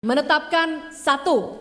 Menetapkan satu,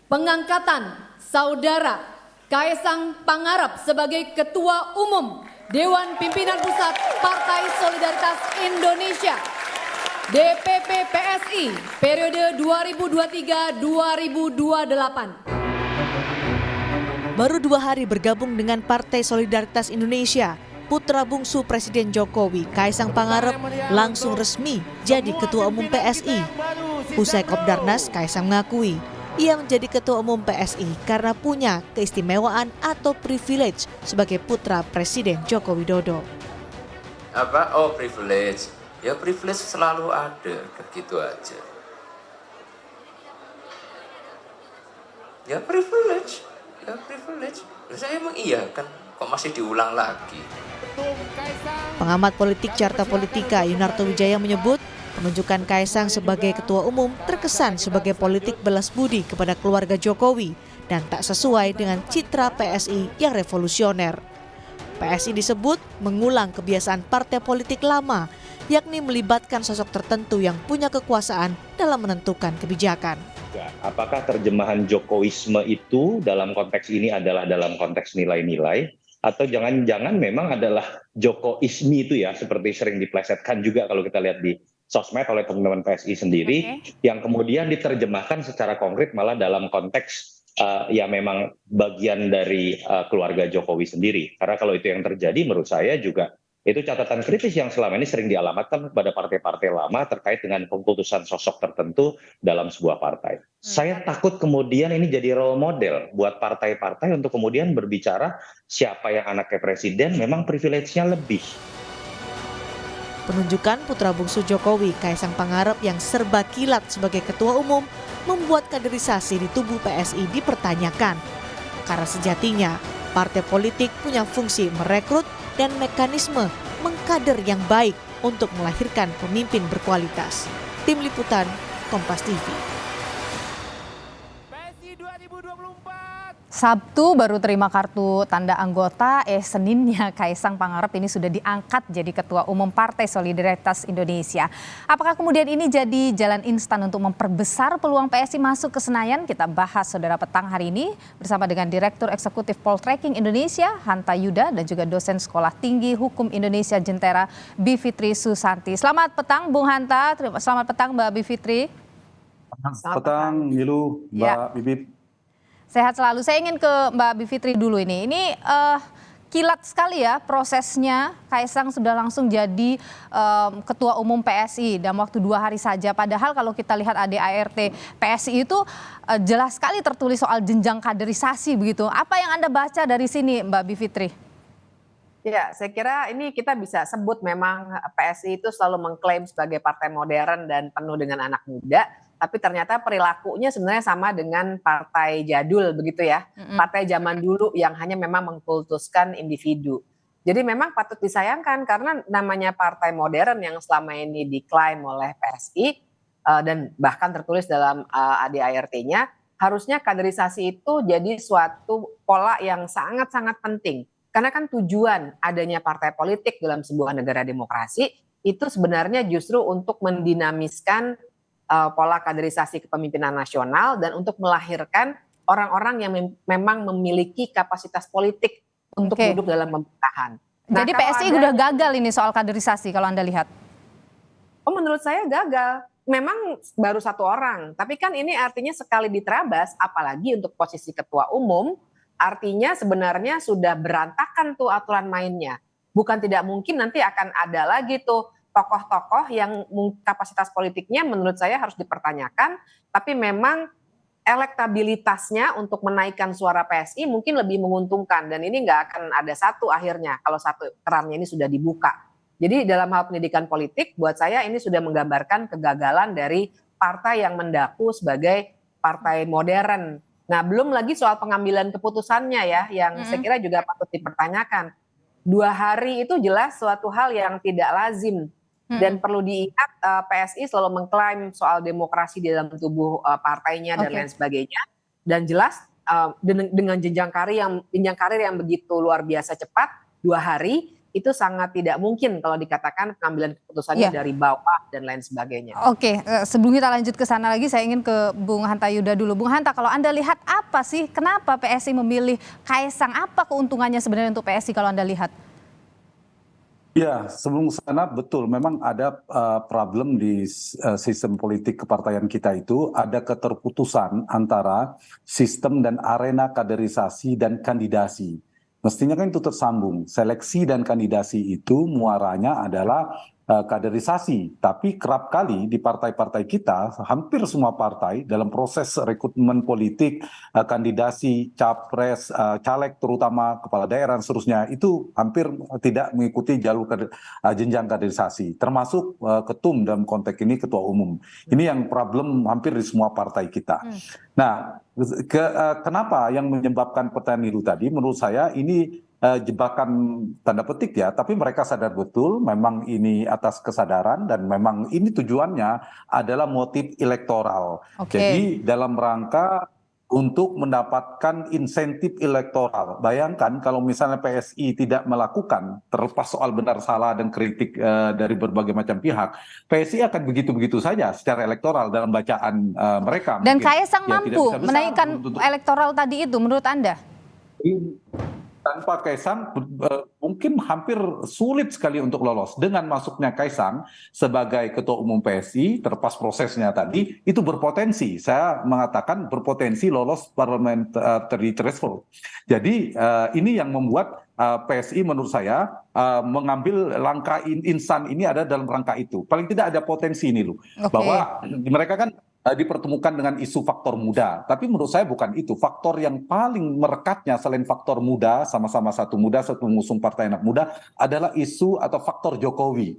pengangkatan Saudara Kaesang Pangarep sebagai Ketua Umum Dewan Pimpinan Pusat Partai Solidaritas Indonesia DPP PSI periode 2023-2028. Baru 2 hari bergabung dengan Partai Solidaritas Indonesia, putra bungsu Presiden Jokowi, Kaesang Pangarep, langsung resmi jadi Ketua Umum PSI. Usai Kopdarnas, Kaesang mengakui ia menjadi Ketua Umum PSI karena punya keistimewaan atau privilege sebagai putra Presiden Joko Widodo. Privilege? Ya privilege selalu ada, gitu aja. Ya privilege. Saya emang iya kan, kok masih diulang lagi. Pengamat politik Carta Politika Yunarto Wijaya menyebut penunjukan Kaesang sebagai Ketua Umum terkesan sebagai politik balas budi kepada keluarga Jokowi dan tak sesuai dengan citra PSI yang revolusioner. PSI disebut mengulang kebiasaan partai politik lama, yakni melibatkan sosok tertentu yang punya kekuasaan dalam menentukan kebijakan. Apakah terjemahan Jokowisme itu dalam konteks ini adalah dalam konteks nilai-nilai, atau jangan-jangan memang adalah Jokoisme itu ya, seperti sering diplesetkan juga kalau kita lihat di sosmed oleh teman-teman PSI sendiri, yang kemudian diterjemahkan secara konkret malah dalam konteks ya memang bagian dari keluarga Jokowi sendiri. Karena kalau itu yang terjadi menurut saya juga itu catatan kritis yang selama ini sering dialamatkan kepada partai-partai lama terkait dengan pengkultusan sosok tertentu dalam sebuah partai. Saya takut kemudian ini jadi role model buat partai-partai untuk kemudian berbicara siapa yang anaknya presiden memang privilege-nya lebih. Penunjukan putra bungsu Jokowi, Kaesang Pangarep yang serba kilat sebagai ketua umum membuat kaderisasi di tubuh PSI dipertanyakan. Karena sejatinya partai politik punya fungsi merekrut dan mekanisme mengkader yang baik untuk melahirkan pemimpin berkualitas. Tim Liputan, Kompas TV. Sabtu baru terima kartu tanda anggota, Seninnya Kaesang Pangarep ini sudah diangkat jadi Ketua Umum Partai Solidaritas Indonesia. Apakah kemudian ini jadi jalan instan untuk memperbesar peluang PSI masuk ke Senayan? Kita bahas Saudara petang hari ini bersama dengan Direktur Eksekutif Poltreking Indonesia, Hanta Yuda, dan juga dosen Sekolah Tinggi Hukum Indonesia Jentera, Bivitri Susanti. Selamat petang Bung Hanta, selamat petang Mbak Bivitri. Selamat petang, Nilu, Mbak Bibip. Sehat selalu. Saya ingin ke Mbak Bivitri dulu ini. Ini kilat sekali ya prosesnya. Kaesang sudah langsung jadi Ketua Umum PSI dalam waktu 2 hari saja. Padahal kalau kita lihat ADART PSI itu jelas sekali tertulis soal jenjang kaderisasi begitu. Apa yang Anda baca dari sini Mbak Bivitri? Ya, saya kira ini kita bisa sebut memang PSI itu selalu mengklaim sebagai partai modern dan penuh dengan anak muda. Tapi ternyata perilakunya sebenarnya sama dengan partai jadul begitu ya. Partai zaman dulu yang hanya memang mengkultuskan individu. Jadi memang patut disayangkan karena namanya partai modern yang selama ini diklaim oleh PSI dan bahkan tertulis dalam ADART-nya, harusnya kaderisasi itu jadi suatu pola yang sangat-sangat penting. Karena kan tujuan adanya partai politik dalam sebuah negara demokrasi itu sebenarnya justru untuk mendinamiskan pola kaderisasi kepemimpinan nasional dan untuk melahirkan orang-orang yang memang memiliki kapasitas politik untuk duduk dalam pemerintahan. Jadi PSI udah gagal ini soal kaderisasi kalau Anda lihat? Oh, menurut saya gagal. Memang baru 1 orang, tapi kan ini artinya sekali diterabas, apalagi untuk posisi ketua umum, artinya sebenarnya sudah berantakan tuh aturan mainnya. Bukan tidak mungkin nanti akan ada lagi tuh tokoh-tokoh yang kapasitas politiknya menurut saya harus dipertanyakan, tapi memang elektabilitasnya untuk menaikkan suara PSI mungkin lebih menguntungkan dan ini nggak akan ada satu akhirnya kalau satu kerannya ini sudah dibuka. Jadi dalam hal pendidikan politik buat saya ini sudah menggambarkan kegagalan dari partai yang mendaku sebagai partai modern. Nah belum lagi soal pengambilan keputusannya ya yang saya kira juga patut dipertanyakan. 2 hari itu jelas suatu hal yang tidak lazim. Dan perlu diingat PSI selalu mengklaim soal demokrasi di dalam tubuh partainya dan lain sebagainya. Dan jelas dengan jenjang karir yang begitu luar biasa cepat, 2 hari, itu sangat tidak mungkin kalau dikatakan pengambilan keputusannya Iya. dari bawah dan lain sebagainya. Oke, sebelum kita lanjut ke sana lagi, saya ingin ke Bung Hanta Yuda dulu. Bung Hanta, kalau Anda lihat apa sih, kenapa PSI memilih Kaisang? Apa keuntungannya sebenarnya untuk PSI kalau Anda lihat? Ya, sebelum sana betul memang ada problem di sistem politik kepartaian kita itu, ada keterputusan antara sistem dan arena kaderisasi dan kandidasi. Mestinya kan itu tersambung. Seleksi dan kandidasi itu muaranya adalah kaderisasi. Tapi kerap kali di partai-partai kita, hampir semua partai dalam proses rekrutmen politik, kandidasi, capres, caleg terutama kepala daerah dan seterusnya, itu hampir tidak mengikuti jalur jenjang kaderisasi. Termasuk ketum dalam konteks ini ketua umum. Ini yang problem hampir di semua partai kita. Nah, kenapa yang menyebabkan pertanyaan itu tadi, menurut saya ini jebakan tanda petik ya, tapi mereka sadar betul memang ini atas kesadaran dan memang ini tujuannya adalah motif elektoral. Oke. Jadi dalam rangka untuk mendapatkan insentif elektoral. Bayangkan kalau misalnya PSI tidak melakukan, terlepas soal benar salah dan kritik dari berbagai macam pihak, PSI akan begitu-begitu saja secara elektoral dalam bacaan mereka. Dan Mungkin Kaisang ya tidak mampu bisa besar menaikkan untuk- elektoral tadi itu menurut Anda? Tanpa Kaisang mungkin hampir sulit sekali untuk lolos. Dengan masuknya Kaisang sebagai ketua umum PSI, terlepas prosesnya tadi, itu berpotensi. Saya mengatakan berpotensi lolos parliamentary threshold. Jadi ini yang membuat PSI menurut saya mengambil langkah instan ini ada dalam rangka itu. Paling tidak ada potensi ini loh. Oke. Bahwa mereka kan dipertemukan dengan isu faktor muda. Tapi menurut saya bukan itu. Faktor yang paling merekatnya selain faktor muda, sama-sama satu muda, satu mengusung partai anak muda, adalah isu atau faktor Jokowi.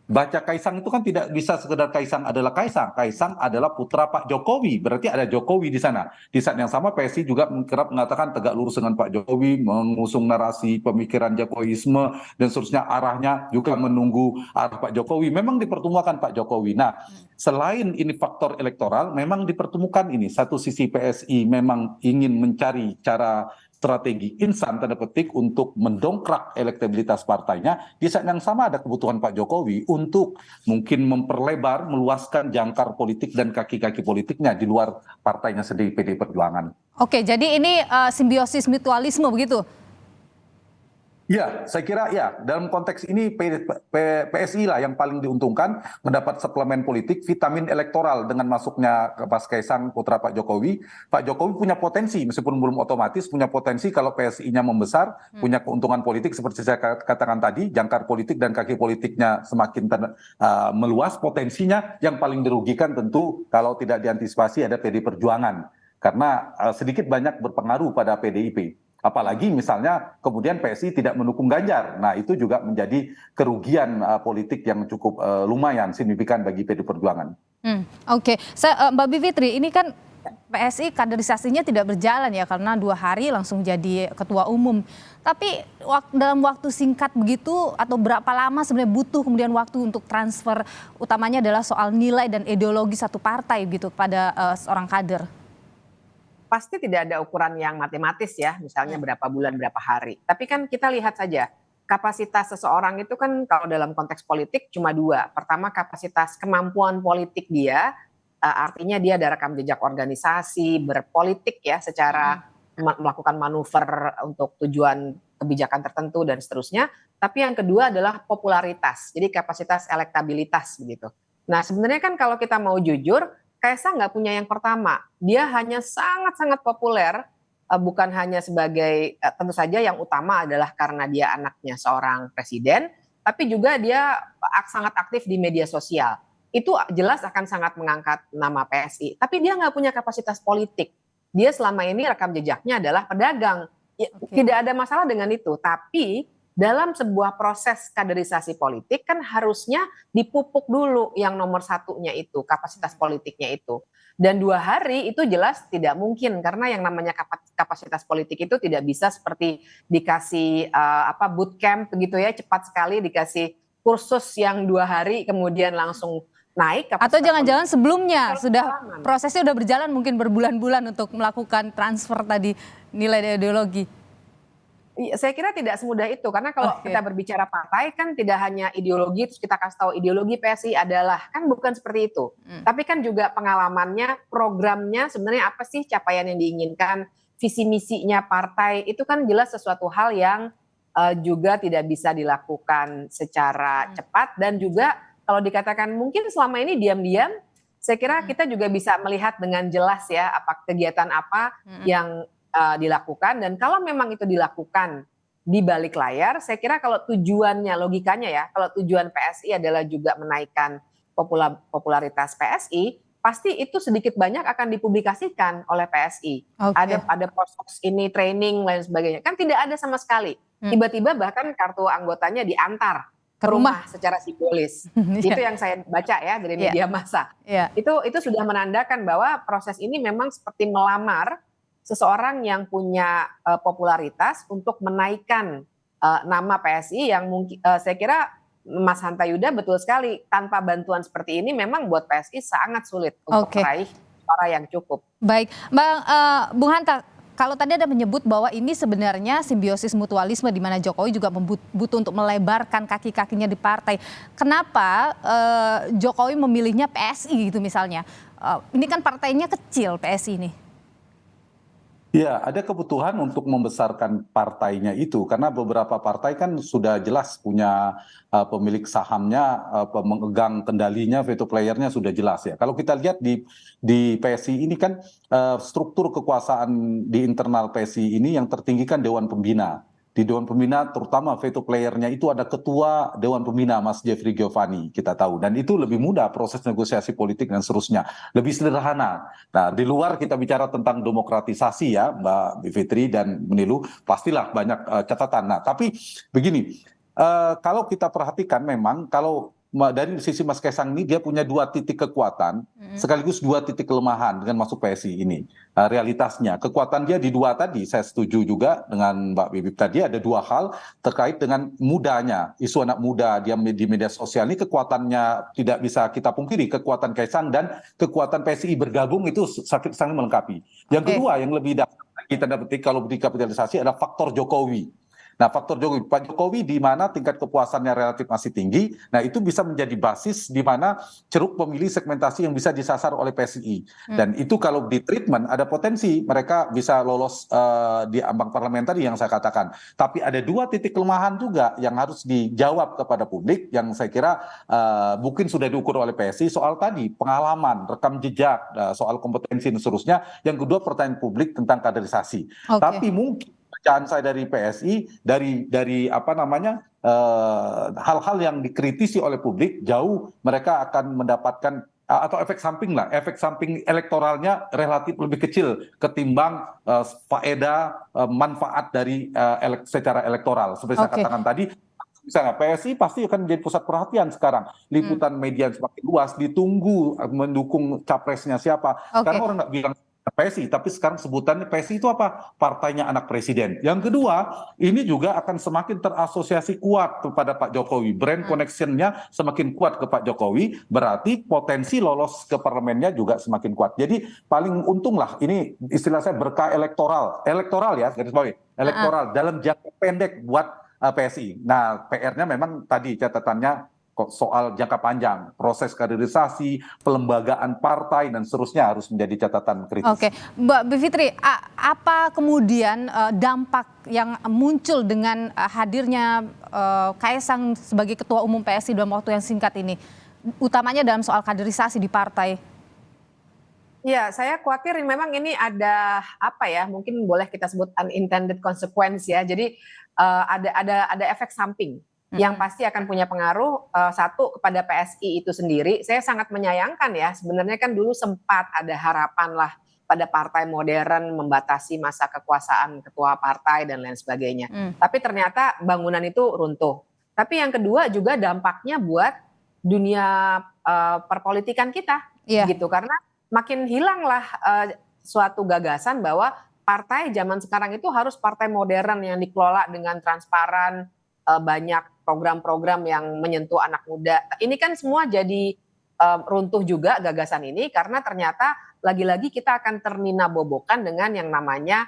Baca Kaisang itu kan tidak bisa sekedar Kaisang adalah Kaisang. Kaisang adalah putra Pak Jokowi. Berarti ada Jokowi di sana. Di saat yang sama PSI juga kerap mengatakan tegak lurus dengan Pak Jokowi, mengusung narasi pemikiran Jokowisme dan seterusnya, arahnya juga menunggu arah Pak Jokowi. Memang dipertemukan Pak Jokowi. Nah, selain ini faktor elektoral, memang dipertemukan ini. Satu sisi PSI memang ingin mencari cara strategi instan tanda petik untuk mendongkrak elektabilitas partainya. Di saat yang sama ada kebutuhan Pak Jokowi untuk mungkin memperlebar, meluaskan jangkar politik dan kaki-kaki politiknya di luar partainya sendiri, PDI Perjuangan. Oke, jadi ini simbiosis mutualisme begitu? Ya, saya kira ya, dalam konteks ini PSI lah yang paling diuntungkan mendapat suplemen politik, vitamin elektoral dengan masuknya ke Mas Kaisang putra Pak Jokowi. Pak Jokowi punya potensi, meskipun belum otomatis, punya potensi kalau PSI-nya membesar, punya keuntungan politik seperti saya katakan tadi, jangkar politik dan kaki politiknya semakin meluas, potensinya yang paling dirugikan tentu kalau tidak diantisipasi ada PDI Perjuangan. Karena sedikit banyak berpengaruh pada PDIP. Apalagi misalnya kemudian PSI tidak mendukung Ganjar. Nah itu juga menjadi kerugian politik yang cukup lumayan signifikan bagi PDI Perjuangan. Oke, Mbak Bivitri, ini kan PSI kaderisasinya tidak berjalan ya karena 2 hari langsung jadi ketua umum. Tapi dalam waktu singkat begitu atau berapa lama sebenarnya butuh kemudian waktu untuk transfer, utamanya adalah soal nilai dan ideologi satu partai gitu kepada seorang kader? Pasti tidak ada ukuran yang matematis ya, misalnya berapa bulan, berapa hari. Tapi kan kita lihat saja, kapasitas seseorang itu kan kalau dalam konteks politik cuma 2. Pertama, kapasitas kemampuan politik dia, artinya dia ada rekam jejak organisasi, berpolitik ya, secara melakukan manuver untuk tujuan kebijakan tertentu dan seterusnya. Tapi yang kedua adalah popularitas, jadi kapasitas elektabilitas begitu. Nah sebenarnya kan kalau kita mau jujur, Kaisang nggak punya yang pertama, dia hanya sangat-sangat populer, bukan hanya sebagai, tentu saja yang utama adalah karena dia anaknya seorang presiden, tapi juga dia sangat aktif di media sosial. Itu jelas akan sangat mengangkat nama PSI, tapi dia nggak punya kapasitas politik. Dia selama ini rekam jejaknya adalah pedagang. Tidak ada masalah dengan itu, tapi dalam sebuah proses kaderisasi politik kan harusnya dipupuk dulu yang nomor satunya itu, kapasitas politiknya itu. Dan 2 hari itu jelas tidak mungkin karena yang namanya kapasitas politik itu tidak bisa seperti dikasih bootcamp begitu ya, cepat sekali dikasih kursus yang 2 hari kemudian langsung naik. Atau jangan-jangan sebelumnya prosesnya sudah berjalan mungkin berbulan-bulan untuk melakukan transfer tadi nilai dan ideologi. Saya kira tidak semudah itu, karena kalau kita berbicara partai kan tidak hanya ideologi, terus kita kasih tahu ideologi PSI adalah, kan bukan seperti itu. Tapi kan juga pengalamannya, programnya sebenarnya apa sih capaian yang diinginkan, visi misinya partai, itu kan jelas sesuatu hal yang juga tidak bisa dilakukan secara cepat, dan juga kalau dikatakan mungkin selama ini diam-diam, saya kira kita juga bisa melihat dengan jelas ya apa kegiatan apa yang dilakukan, dan kalau memang itu dilakukan di balik layar, saya kira kalau tujuannya, logikanya ya, kalau tujuan PSI adalah juga menaikkan popularitas PSI, pasti itu sedikit banyak akan dipublikasikan oleh PSI. Ada post ini, training, lain sebagainya. Kan tidak ada sama sekali. Tiba-tiba bahkan kartu anggotanya diantar ke rumah secara simbolis. Itu yang saya baca ya dari media massa. Itu sudah menandakan bahwa proses ini memang seperti melamar seseorang yang punya popularitas untuk menaikkan nama PSI yang mungkin saya kira Mas Hanta Yuda betul sekali, tanpa bantuan seperti ini memang buat PSI sangat sulit untuk meraih suara yang cukup. Baik, Bung Hanta, kalau tadi ada menyebut bahwa ini sebenarnya simbiosis mutualisme di mana Jokowi juga butuh untuk melebarkan kaki-kakinya di partai. Kenapa Jokowi memilihnya PSI gitu misalnya? Ini kan partainya kecil PSI ini. Ya, ada kebutuhan untuk membesarkan partainya itu, karena beberapa partai kan sudah jelas punya pemilik sahamnya, pemegang kendalinya, veto playernya sudah jelas ya. Kalau kita lihat di PSI ini kan struktur kekuasaan di internal PSI ini yang tertinggi kan Dewan Pembina. Di Dewan Pembina terutama veto playernya itu ada ketua Dewan Pembina Mas Jeffrey Giovanni, kita tahu, dan itu lebih mudah proses negosiasi politik dan seterusnya, lebih sederhana. Nah, di luar kita bicara tentang demokratisasi ya Mbak Bivitri dan Menilu, pastilah banyak catatan. Nah, tapi begini, kalau kita perhatikan memang kalau dari sisi Mas Kaisang ini dia punya 2 titik kekuatan sekaligus 2 titik kelemahan dengan masuk PSI ini. Realitasnya kekuatan dia di 2 tadi, saya setuju juga dengan Mbak Bibip tadi, ada 2 hal terkait dengan mudanya, isu anak muda dia di media sosial ini, kekuatannya tidak bisa kita pungkiri, kekuatan Kaisang dan kekuatan PSI bergabung itu sangat melengkapi. Yang kedua yang lebih dasar kita dapat kalau dikapitalisasi adalah faktor Jokowi. Nah, faktor Jokowi, Pak Jokowi di mana tingkat kepuasannya relatif masih tinggi, nah itu bisa menjadi basis di mana ceruk pemilih segmentasi yang bisa disasar oleh PSI. Dan itu kalau di treatment ada potensi mereka bisa lolos di ambang parlemen tadi yang saya katakan. Tapi ada 2 titik kelemahan juga yang harus dijawab kepada publik yang saya kira mungkin sudah diukur oleh PSI, soal tadi pengalaman, rekam jejak, soal kompetensi dan seterusnya. Yang kedua pertanyaan publik tentang kaderisasi. Tapi mungkin bacaan saya dari PSI dari apa namanya hal-hal yang dikritisi oleh publik, jauh mereka akan mendapatkan atau efek samping elektoralnya relatif lebih kecil ketimbang faedah manfaat dari secara elektoral. Seperti saya katakan tadi, misalnya PSI pasti akan menjadi pusat perhatian sekarang. Liputan media semakin luas, ditunggu mendukung capresnya siapa. Karena orang nggak bilang PSI, tapi sekarang sebutannya PSI itu apa? Partainya anak presiden. Yang kedua, ini juga akan semakin terasosiasi kuat kepada Pak Jokowi. Brand connection-nya semakin kuat ke Pak Jokowi, berarti potensi lolos ke parlemennya juga semakin kuat. Jadi paling untung lah, ini istilah saya berkah elektoral ya, garis bawahi, elektoral dalam jangka pendek buat PSI. Nah, PR-nya memang tadi catatannya soal jangka panjang, proses kaderisasi, pelembagaan partai dan seterusnya harus menjadi catatan kritis. Oke, Mbak Bivitri, apa kemudian dampak yang muncul dengan hadirnya Kaisang sebagai Ketua Umum PSI dalam waktu yang singkat ini, utamanya dalam soal kaderisasi di partai? Ya, saya khawatir memang ini ada apa ya, mungkin boleh kita sebut unintended consequence ya. Jadi ada efek samping yang pasti akan punya pengaruh, satu kepada PSI itu sendiri. Saya sangat menyayangkan ya, sebenarnya kan dulu sempat ada harapan lah pada partai modern membatasi masa kekuasaan ketua partai dan lain sebagainya. Tapi ternyata bangunan itu runtuh. Tapi yang kedua juga dampaknya buat dunia perpolitikan kita, gitu. Karena makin hilanglah suatu gagasan bahwa partai zaman sekarang itu harus partai modern yang dikelola dengan transparan, banyak program-program yang menyentuh anak muda. Ini kan semua jadi runtuh juga gagasan ini karena ternyata lagi-lagi kita akan termina bobokan dengan yang namanya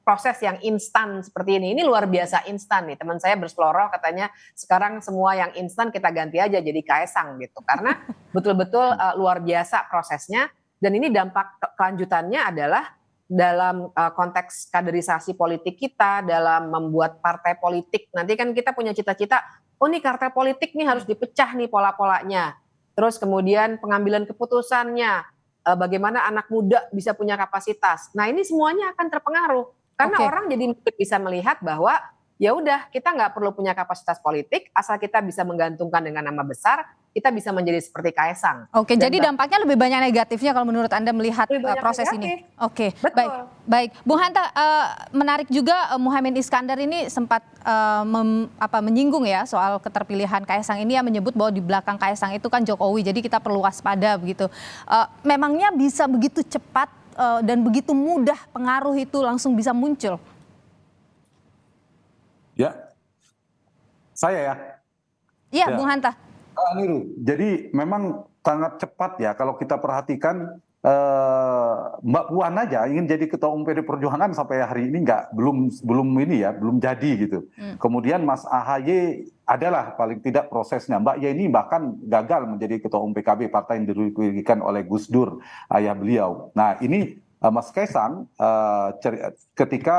proses yang instan seperti ini. Ini luar biasa instan nih. Teman saya berseloroh katanya sekarang semua yang instan kita ganti aja jadi Kaesang gitu. Karena betul-betul luar biasa prosesnya, dan ini dampak kelanjutannya adalah dalam konteks kaderisasi politik kita, dalam membuat partai politik. Nanti kan kita punya cita-cita, oh nih partai politik nih harus dipecah nih pola-polanya. Terus kemudian pengambilan keputusannya, bagaimana anak muda bisa punya kapasitas. Nah ini semuanya akan terpengaruh karena orang jadi bisa melihat bahwa ya udah kita nggak perlu punya kapasitas politik, asal kita bisa menggantungkan dengan nama besar, kita bisa menjadi seperti Kaesang. Oke, jadi dampaknya lebih banyak negatifnya kalau menurut Anda melihat proses negatif. ini. Oke, Betul. baik. Bung Hanta, menarik juga Muhaimin Iskandar ini sempat menyinggung ya soal keterpilihan Kaesang ini, yang menyebut bahwa di belakang Kaesang itu kan Jokowi, jadi kita perlu waspada begitu. Memangnya bisa begitu cepat dan begitu mudah pengaruh itu langsung bisa muncul? Ya, saya ya. Iya, Bung Hanta. Niru. Jadi memang sangat cepat ya kalau kita perhatikan, Mbak Puan aja ingin jadi ketua umum PD Perjuangan sampai hari ini belum jadi gitu. Kemudian Mas AHY adalah paling tidak prosesnya. Mbak Yeni bahkan gagal menjadi ketua umum PKB, partai yang didirikan oleh Gus Dur, ayah beliau. Nah ini Mas Kaesang ketika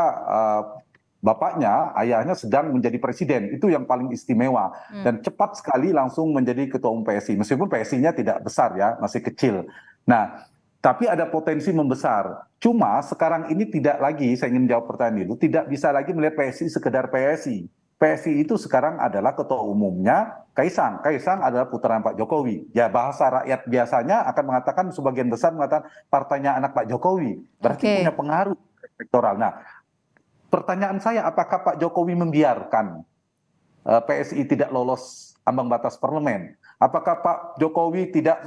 bapaknya, ayahnya sedang menjadi presiden, itu yang paling istimewa. Dan cepat sekali langsung menjadi ketua umum PSI, meskipun PSI-nya tidak besar ya, masih kecil. Nah, tapi ada potensi membesar. Cuma sekarang ini tidak lagi, saya ingin jawab pertanyaan itu, tidak bisa lagi melihat PSI sekedar PSI. PSI itu sekarang adalah ketua umumnya Kaesang. Kaesang adalah putraan Pak Jokowi. Ya bahasa rakyat biasanya akan mengatakan, sebagian besar mengatakan partainya anak Pak Jokowi. Berarti punya pengaruh elektoral. Nah, pertanyaan saya, apakah Pak Jokowi membiarkan PSI tidak lolos ambang batas parlemen? Apakah Pak Jokowi tidak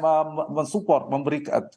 mensupport,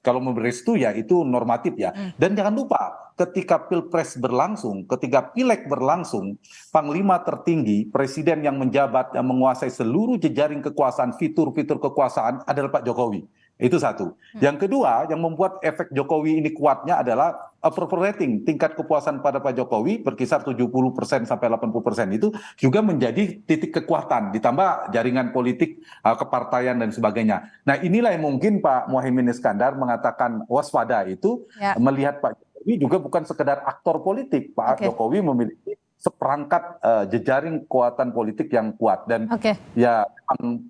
kalau memberi restu ya itu normatif ya. Dan jangan lupa, ketika Pilpres berlangsung, ketika Pileg berlangsung, Panglima tertinggi, Presiden yang menjabat, yang menguasai seluruh jejaring kekuasaan, fitur-fitur kekuasaan adalah Pak Jokowi. Itu satu. Yang kedua, yang membuat efek Jokowi ini kuatnya adalah approval rating. Tingkat kepuasan pada Pak Jokowi berkisar 70% sampai 80% itu juga menjadi titik kekuatan. Ditambah jaringan politik, kepartaian dan sebagainya. Nah inilah yang mungkin Pak Muhaimin Iskandar mengatakan waspada itu, melihat Pak Jokowi juga bukan sekedar aktor politik. Pak Jokowi memiliki seperangkat jejaring kekuatan politik yang kuat dan ya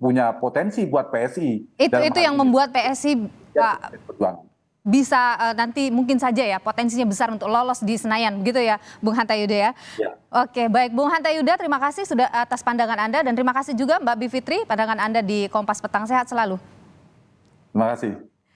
punya potensi buat PSI. Itu yang membuat PSI Pak bisa nanti mungkin saja ya potensinya besar untuk lolos di Senayan, begitu ya Bung Hanta Yuda ya. Oke, baik Bung Hanta Yuda, terima kasih sudah atas pandangan Anda, dan terima kasih juga Mbak Bivitri pandangan Anda di Kompas Petang. Sehat selalu. Terima kasih.